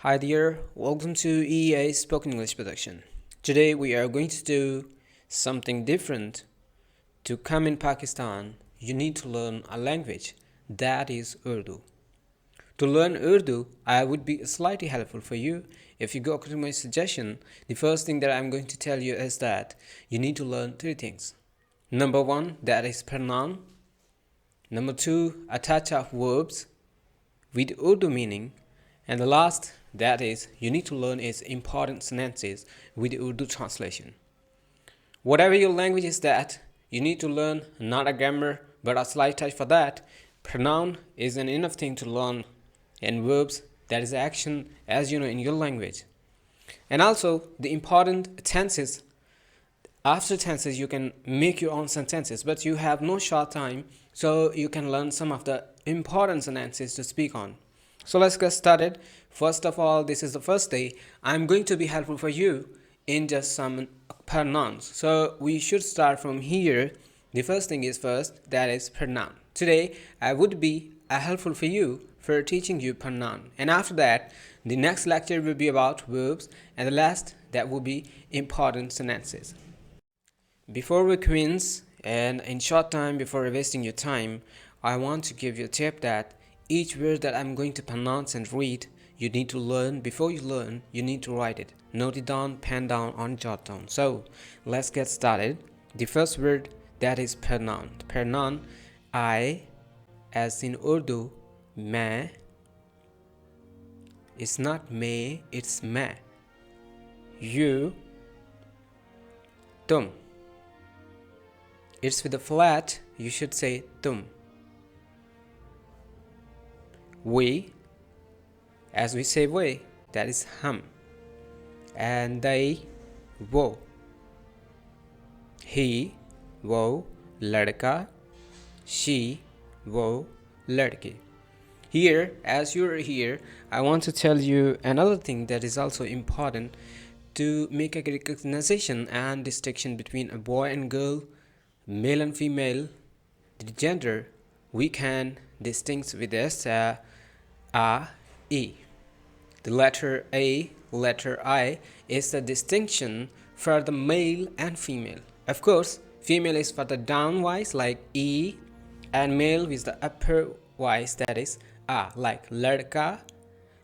Hi there, welcome to EA Spoken English Production. Today we are going to do something different. To come in Pakistan, you need to learn a language, that is Urdu. To learn Urdu, I would be slightly helpful for you. If you go to my suggestion, the first thing that I'm going to tell you is that you need to learn three things. Number one, that is pronoun. Number two, attach of verbs with Urdu meaning. And the last, that is, you need to learn its important sentences with Urdu translation. Whatever your language is that, you need to learn not a grammar, but a slight touch for that. Pronoun is an enough thing to learn, and verbs, that is action, as you know in your language. And also, the important tenses. After tenses, you can make your own sentences, but you have no short time, so you can learn some of the important sentences to speak on. So let's get started. First of all, this is the first day. I'm going to be helpful for you in just some pronouns. So we should start from here. The first thing is first, that is pronoun. Today, I would be helpful for you for teaching you pronoun. And after that, the next lecture will be about verbs, and the last, that will be important sentences. Before we commence, and in short time, before wasting your time, I want to give you a tip that each word that I'm going to pronounce and read, you need to learn. Before you learn, you need to write it. Note it down, pen down, or jot down. So, let's get started. The first word, that is pronoun. Pronoun, I, as in Urdu, मैं. It's not me, it's मैं. You, तुम. It's with a flat, you should say tum. We, as we say we, that is hum. And they, wo. He, wo, ladka. She, wo, ladki. Here, as you're here, I want to tell you another thing that is also important to make a recognition and distinction between a boy and girl, male and female. The gender we can distinguish with this a, e. The letter a, letter I is the distinction for the male and female. Of course, female is for the down voice like e, and male with the upper voice, that is a, like ladka.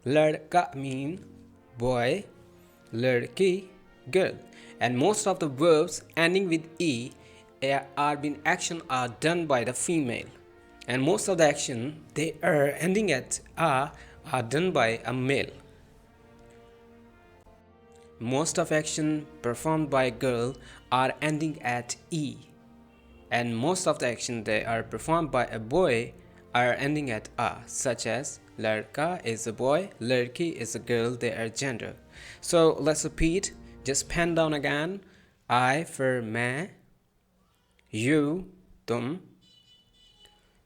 Ladka mean boy, ladki girl. And most of the verbs ending with e are being action are done by the female, and most of the action they are ending at are done by a male. Most of action performed by a girl are ending at e, and most of the action they are performed by a boy are ending at a, such as ladka is a boy, ladki is a girl, they are gender. So let's repeat, just pen down again. I for मैं, you, tum.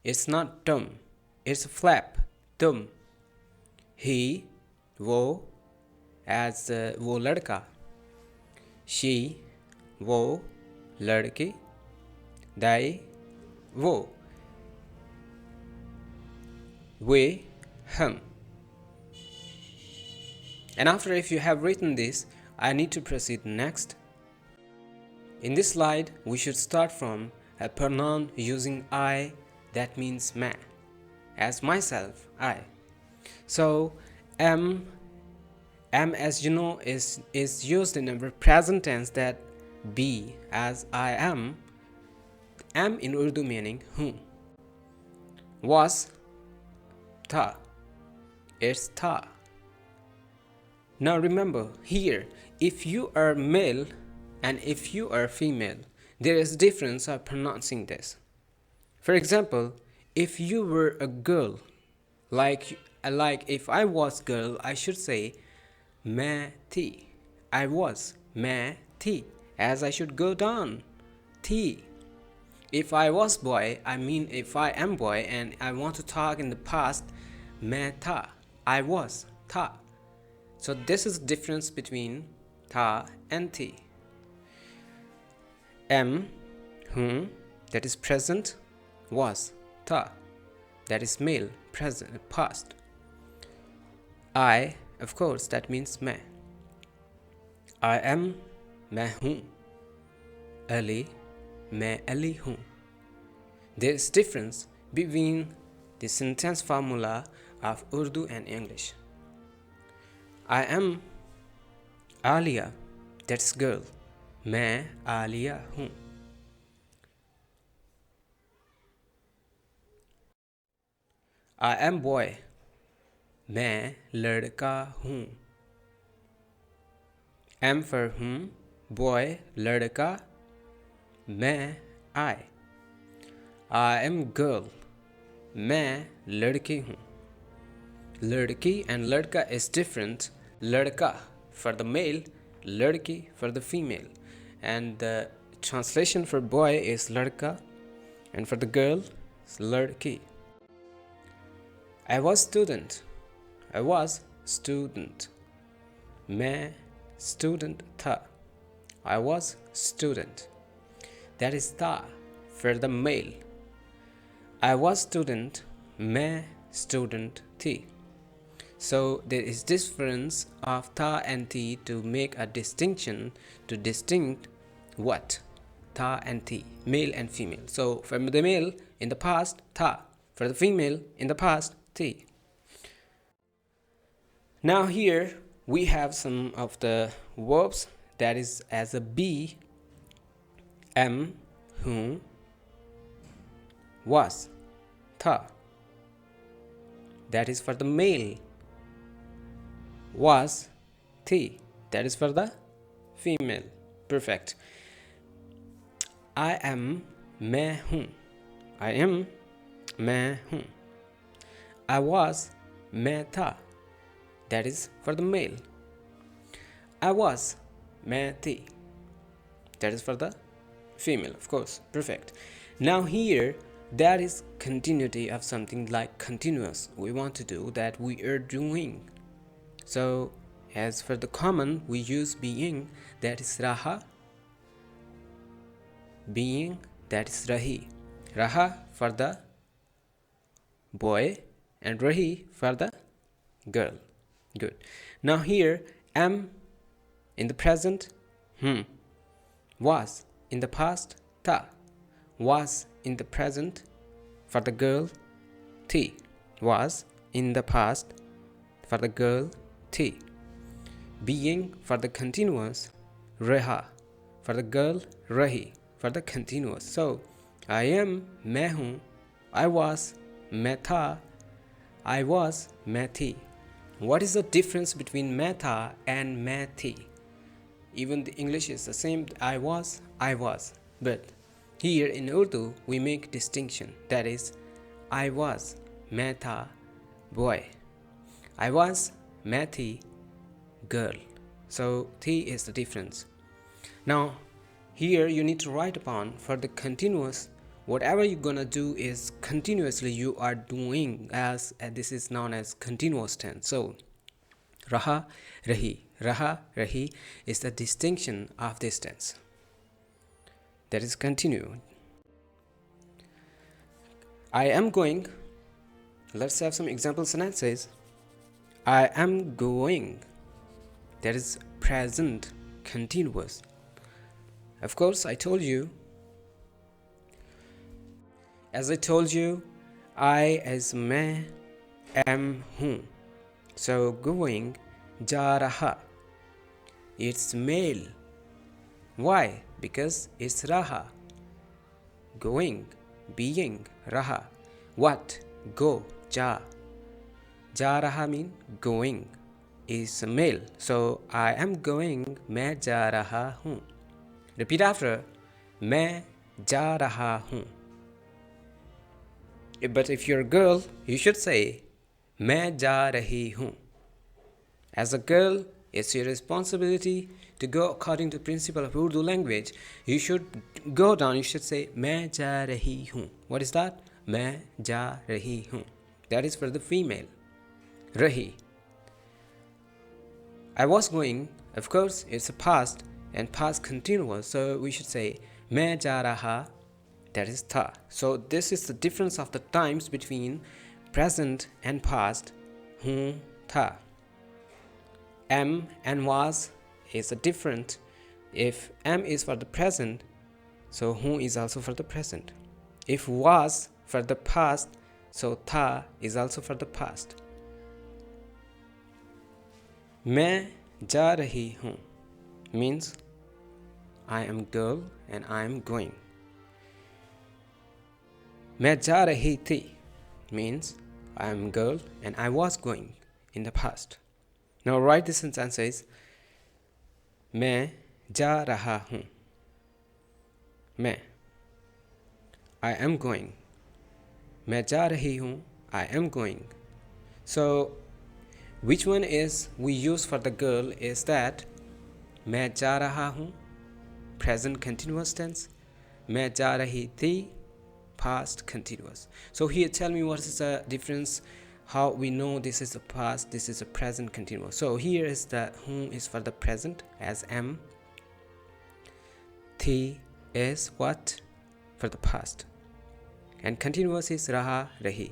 It's not tum, it's a flap, tum. He, wo, as wo ladka. She, wo, ladki. They, wo. We, hum. And after, if you have written this, I need to proceed next. In this slide, we should start from a pronoun using I, that means मैं. As myself, I. So, am as you know is used in a present tense, that be, as I am. Am in Urdu meaning who. Was, tha. It's tha. Now remember, here, if you are male and if you are female, there is difference of pronouncing this. For example, if you were a girl, like if I was girl, I should say मैं थी. I was, मैं थी, as I should go down, थी. If I was boy, I mean if I am boy and I want to talk in the past, मैं था, I was, था. So this is the difference between tha and thi. Am, whom, that is present, was, tha, that is male, present, past. I of course, that means मैं. I am, मैं हूँ. Ali, मैं अली हूँ. There is difference between the sentence formula of Urdu and English. I am Alia, that's girl. मैं आलिया हूँ. I am boy, मैं लड़का हूँ. M for हूँ, boy लड़का, मैं I. I am girl, मैं लड़की हूँ. लड़की and लड़का is different. लड़का for the male, लड़की for the female. And the translation for boy is लड़का, and for the girl is लड़की. I was student. I was student. मैं student था. I was student. That is था for the male. I was student. मैं student थी. So there is difference of tha and thi to make a distinction to distinct what? Tha and thi, male and female. So for the male in the past, tha. For the female in the past, thi. Now here we have some of the verbs that is as a be, am, whom, was, tha. That is for the male. Was, thi. That is for the female. Perfect. I am, मैं हूँ. I am, मैं हूँ. I was, मैं था. That is for the male. I was, मैं थी. That is for the female, of course. Perfect. Now here, that is continuity of something like continuous. We want to do that we are doing. So, as for the common, we use being, that is raha. Being, that is rahi. Raha for the boy and rahi for the girl. Good. Now here, am in the present, was in the past, ta. Was in the present for the girl, thi. Was in the past for the girl, thi. Being for the continuous, reha. For the girl, rahi. For the continuous. So, I am, मैं हूँ. I was, मैं था. I was, मैं थी. What is the difference between मैं था and मैं थी? Even the English is the same. I was. But here in Urdu, we make distinction. That is, I was, मैं था, boy. I was, मैं थी, girl. So, थी is the difference. Now, here you need to write upon for the continuous. Whatever you're gonna do is continuously you are doing, as this is known as continuous tense. So, raha, rahi is the distinction of this tense. That is continued. I am going. Let's have some example sentences. I am going. That is present continuous. Of course, as I told you, I as मैं am हूँ. So going, जा रहा. It's male. Why? Because it's raha. Going, being, raha. What? Go, ja. Ja raha mean going is male. So I am going, मैं जा रहा हूँ. Repeat after. मैं जा रहा हूँ. But if you're a girl, you should say मैं जा रही हूँ. As a girl, it's your responsibility to go according to the principle of Urdu language. You should go down, you should say मैं जा रही हूँ. What is that? मैं जा रही हूँ. That is for the female. Rahi. I was going, of course, it's a past and past continuous, so we should say मैं जा रहा. That is tha. So this is the difference of the times between present and past. Tha. am and was is different. If am is for the present, so who is also for the present. If was for the past, so tha is also for the past. मैं जा रही हूँ means I am girl and I am going. मैं जा रही थी means I am girl and I was going in the past. Now write the sentences. मैं जा रहा हूँ. मैं. I am going. मैं जा रही हूँ. I am going. So which one is we use for the girl is that मैं जा रहा हूँ, present continuous tense. मैं जा रही थी, past continuous. So here tell me what is the difference, how we know this is the past, this is a present continuous. So here is the whom is for the present as am. Thi is what for the past. And continuous is raha, rahi.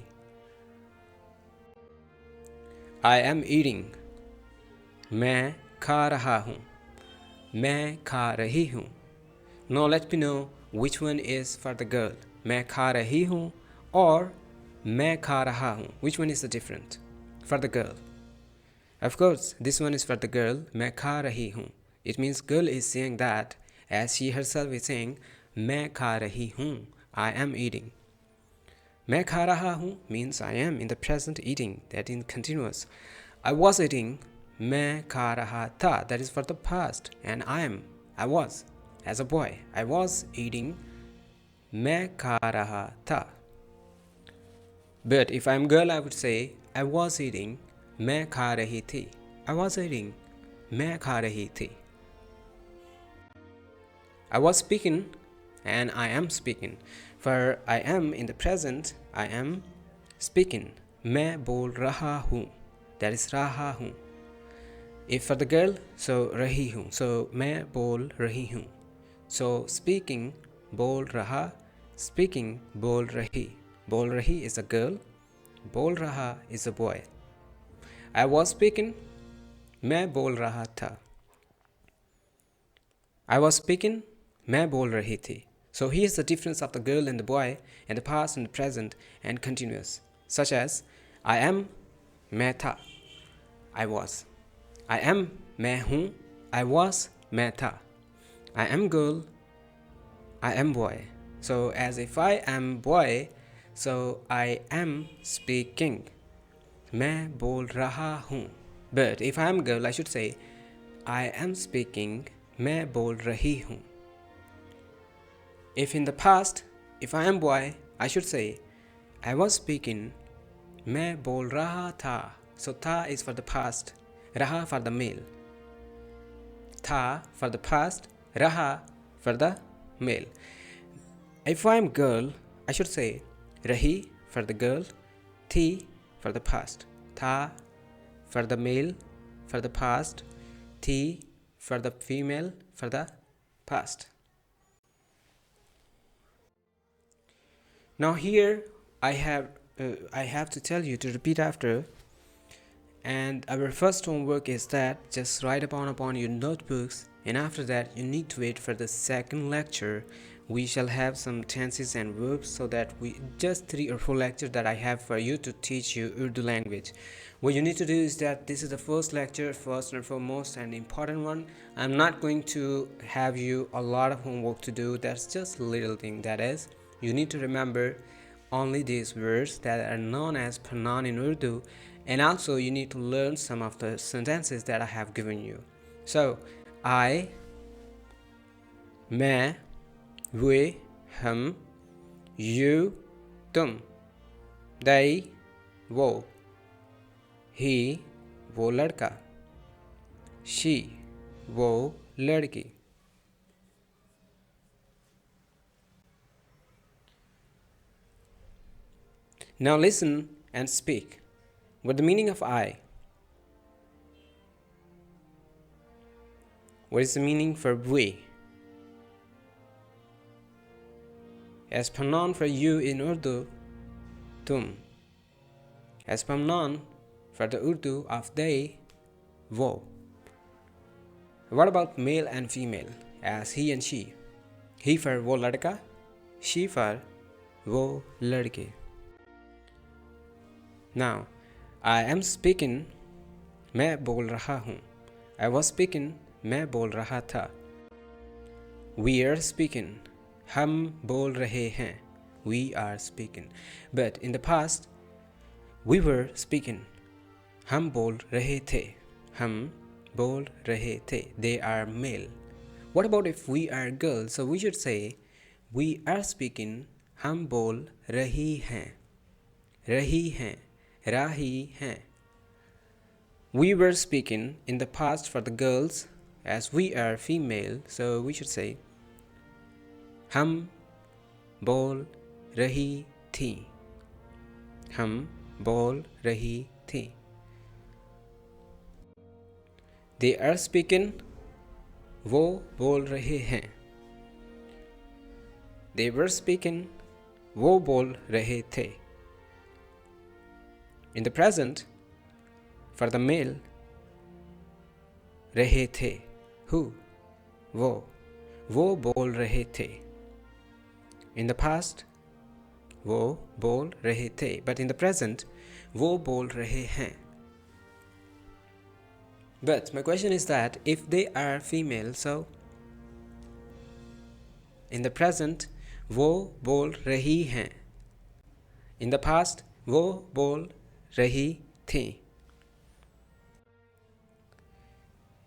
I am eating. मैं खा रहा हूँ. मैं खा रही हूँ. Now let me know which one is for the girl. मैं खा रही हूँ or मैं खा रहा हूँ. Which one is the different for the girl? Of course, this one is for the girl. मैं खा रही हूँ. It means girl is saying that as she herself is saying मैं खा रही हूँ. I am eating. मैं खा रहा हूँ means I am in the present eating, that in continuous. I was eating. मैं खा रहा था, that is for the past. And I was as a boy. I was eating. मैं खा रहा था. But if I'm girl, I would say I was eating. मैं खा रही थी. I was eating. मैं खा रही थी. I was speaking and I am speaking. For I am in the present, I am speaking. मैं बोल रहा हूँ. That is रहा हूँ. If for the girl, so रही हूँ. So मैं बोल रही हूँ. So speaking, बोल रहा. Speaking, बोल रही. बोल रही is a girl. बोल रहा is a boy. I was speaking. मैं बोल रहा था. I was speaking. मैं बोल रही थी. So here's the difference of the girl and the boy in the past and the present and continuous. Such as I am, मैं था. I was. I am, मैं हूँ. I was, मैं था. I am girl. I am boy. So as if I am boy, so I am speaking. मैं बोल रहा हूँ. But if I am girl, I should say I am speaking. मैं बोल रही हूँ. If in the past, if I am boy, I should say I was speaking. मैं बोल रहा था. So tha is for the past. Raha for the male. Tha for the past. Raha for the male. If I am girl, I should say rahi for the girl. Thi for the past. Tha for the male for the past. Thi for the female for the past. Now here I have to tell you to repeat after. And our first homework is that just write upon your notebooks, and after that you need to wait for the second lecture. We shall have some tenses and verbs, so that we just 3 or 4 lectures that I have for you to teach you Urdu language. What you need to do is that this is the first lecture, first and foremost and important one. I'm not going to have you a lot of homework to do. That's just a little thing. That is, you need to remember only these words that are known as pronoun in Urdu. And also you need to learn some of the sentences that I have given you. So, I, मैं, we, हम, you, तुम, they, वो, he, वो लड़का, she, वो लड़की. Now listen and speak. What the meaning of I? What is the meaning for we? As pronoun for you in Urdu, tum. As pronoun for the Urdu of they, wo. What about male and female as he and she? He for वो लड़का, she for वो लड़के. Now, I am speaking, मैं बोल रहा हूँ. I was speaking, मैं बोल रहा था. We are speaking, हम बोल रहे हैं. We are speaking. But in the past, we were speaking. हम बोल रहे थे. हम बोल रहे थे. They are male. What about if we are girls? So we should say, we are speaking, हम बोल रही हैं. रही हैं. राही हैं. We were speaking in the past for the girls, as we are female, so we should say, हम बोल रही थी. हम बोल रही थी. They are speaking, वो बोल रहे हैं. They were speaking, वो बोल रहे थे. In the present, for the male, रहे थे. Who? वो बोल रहे थे. In the past, वो बोल रहे थे. But in the present, वो बोल रहे हैं. But my question is that if they are female, so in the present, वो बोल रही हैं. In the past, वो बोल रही थी.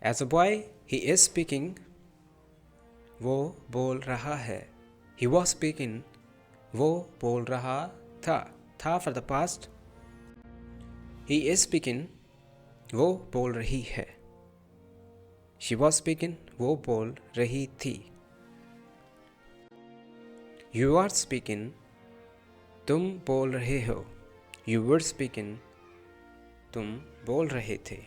As a boy, he is speaking, वो बोल रहा है. He was speaking, वो बोल रहा था. था for the past. He is speaking, वो बोल रही है. She was speaking, वो बोल रही थी. You are speaking, तुम बोल रहे हो. You were speaking, तुम बोल रहे थे.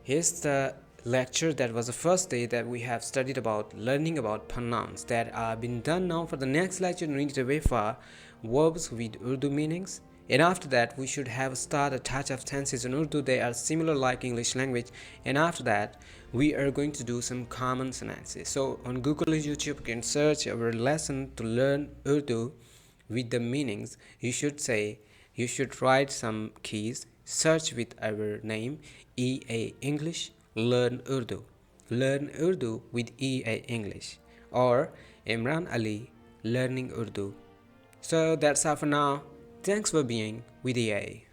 Here's the lecture that was the first day that we have studied about learning about pronouns that are been done. Now for the next lecture we need to wait for verbs with Urdu meanings, and after that we should have start a touch of tenses in Urdu. They are similar like English language, and after that we are going to do some common sentences. So on Google or YouTube you can search our lesson to learn Urdu with the meanings. You should write some keys, search with our name EA English, learn Urdu with EA English, or Imran Ali learning Urdu. So that's all for now. Thanks for being with EA.